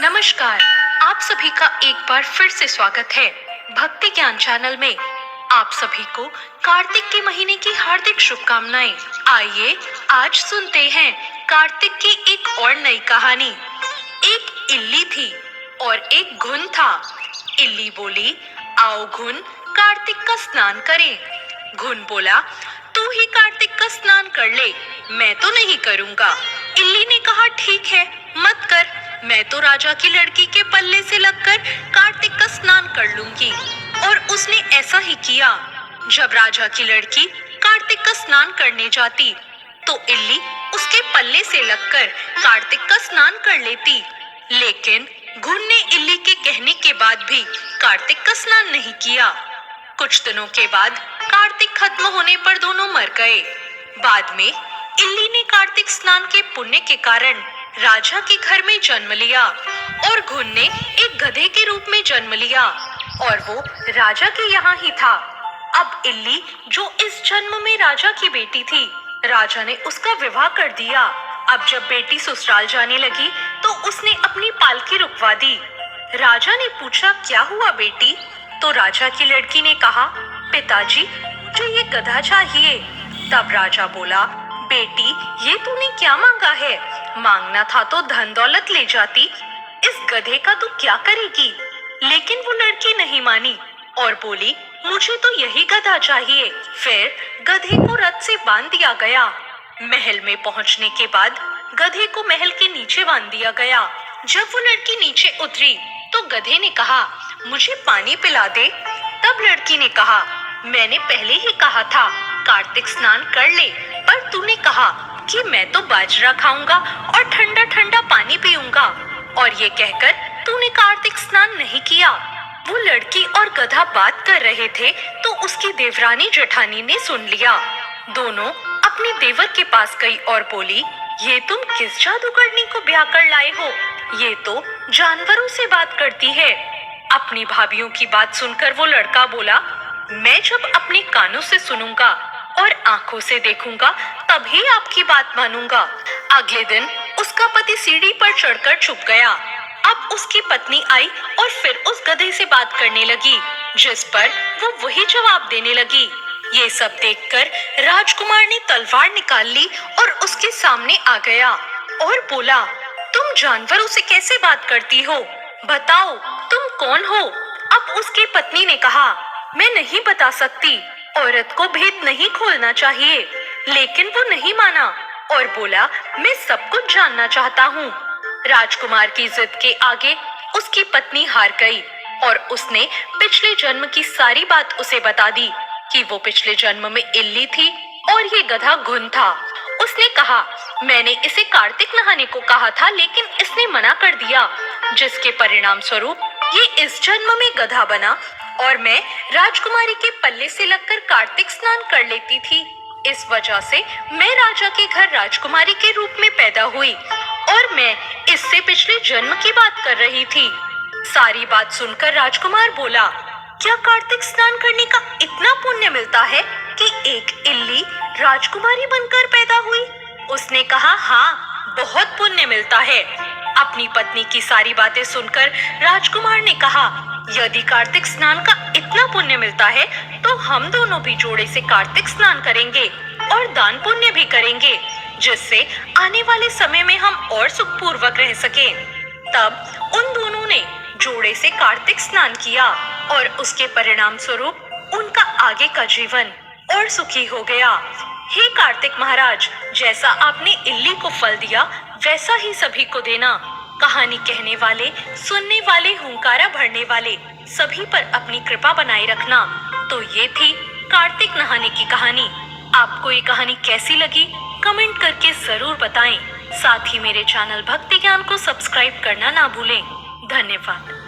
नमस्कार। आप सभी का एक बार फिर से स्वागत है भक्ति ज्ञान चैनल में। आप सभी को कार्तिक के महीने की हार्दिक शुभकामनाएं। आइए आज सुनते हैं कार्तिक की एक और नई कहानी। एक इल्ली थी और एक घुन था। इल्ली बोली, आओ घुन, कार्तिक का स्नान करें। घुन बोला, तू ही कार्तिक का स्नान कर ले, मैं तो नहीं करूँगा। इल्ली ने कहा, ठीक है, मत कर, मैं तो राजा की लड़की के पल्ले से लगकर कार्तिक का स्नान कर लूंगी। और उसने ऐसा ही किया। जब राजा की लड़की कार्तिक का स्नान करने जाती तो इल्ली उसके पल्ले से लगकर कार्तिक का स्नान कर लेती। लेकिन घुन ने इल्ली के कहने के बाद भी कार्तिक का स्नान नहीं किया। कुछ दिनों के बाद कार्तिक खत्म होने पर दोनों मर गए। बाद में इल्ली ने कार्तिक स्नान के पुण्य के कारण राजा के घर में जन्म लिया और घुन ने एक गधे के रूप में जन्म लिया और वो राजा के यहाँ ही था। अब इल्ली, जो इस जन्म में राजा की बेटी थी, राजा ने उसका विवाह कर दिया। अब जब बेटी ससुराल जाने लगी तो उसने अपनी पालकी रुकवा दी। राजा ने पूछा, क्या हुआ बेटी? तो राजा की लड़की ने कहा, पिताजी, मुझे ये गधा चाहिए। तब राजा बोला, बेटी, ये तूने क्या मांगा है? मांगना था तो धन दौलत ले जाती, इस गधे का तू क्या करेगी? लेकिन वो लड़की नहीं मानी और बोली, मुझे तो यही गधा चाहिए। फिर गधे को रथ से बांध दिया गया। महल में पहुंचने के बाद गधे को महल के नीचे बांध दिया गया। जब वो लड़की नीचे उतरी तो गधे ने कहा, मुझे पानी पिला दे। तब लड़की ने कहा, मैंने पहले ही कहा था कार्तिक स्नान कर ले, पर तूने कहा कि मैं तो बाजरा खाऊंगा और ठंडा ठंडा पानी पीऊंगा, और ये कहकर तूने कार्तिक स्नान नहीं किया। वो लड़की और गधा बात कर रहे थे तो उसकी देवरानी जेठानी ने सुन लिया। दोनों अपने देवर के पास गई और बोली, ये तुम किस जादूगरनी को ब्याह कर लाए हो? ये तो जानवरों से बात करती है। अपनी भाभियों की बात सुनकर वो लड़का बोला, मैं जब अपने कानों से सुनूंगा और आंखों से देखूंगा तभी आपकी बात मानूंगा। अगले दिन उसका पति सीढ़ी पर चढ़कर छुप गया। अब उसकी पत्नी आई और फिर उस गधे से बात करने लगी, जिस पर वो वही जवाब देने लगी। ये सब देखकर राजकुमार ने तलवार निकाल ली और उसके सामने आ गया और बोला, तुम जानवरों से कैसे बात करती हो? बताओ, तुम कौन हो? अब उसकी पत्नी ने कहा, मैं नहीं बता सकती, औरत को भेद नहीं खोलना चाहिए। लेकिन वो नहीं माना और बोला, मैं सब कुछ जानना चाहता हूँ। राजकुमार की जिद के आगे उसकी पत्नी हार गई और उसने पिछले जन्म की सारी बात उसे बता दी कि वो पिछले जन्म में इल्ली थी और ये गधा घुन था। उसने कहा, मैंने इसे कार्तिक नहाने को कहा था, लेकिन इसने मना कर दिया, जिसके परिणाम स्वरूप ये इस जन्म में गधा बना और मैं राजकुमारी के पल्ले से लगकर कार्तिक स्नान कर लेती थी। इस वजह से मैं राजा के घर राजकुमारी के रूप में पैदा हुई और मैं इससे पिछले जन्म की बात कर रही थी। सारी बात सुनकर राजकुमार बोला, क्या कार्तिक स्नान करने का इतना पुण्य मिलता है कि एक इल्ली राजकुमारी बनकर पैदा हुई? उसने कहा, हाँ, बहुत पुण्य मिलता है। अपनी पत्नी की सारी बातें सुनकर राजकुमार ने कहा, यदि कार्तिक स्नान का इतना पुण्य मिलता है तो हम दोनों भी जोड़े से कार्तिक स्नान करेंगे और दान पुण्य भी करेंगे, जिससे आने वाले समय में हम और सुखपूर्वक रह सकें। तब उन दोनों ने जोड़े से कार्तिक स्नान किया और उसके परिणाम स्वरूप उनका आगे का जीवन और सुखी हो गया। हे कार्तिक महाराज, जैसा आपने इल्ली को फल दिया वैसा ही सभी को देना। कहानी कहने वाले, सुनने वाले, हुंकारा भरने वाले सभी पर अपनी कृपा बनाए रखना। तो ये थी कार्तिक नहाने की कहानी। आपको ये कहानी कैसी लगी कमेंट करके जरूर बताएं। साथ ही मेरे चैनल भक्ति ज्ञान को सब्सक्राइब करना ना भूलें। धन्यवाद।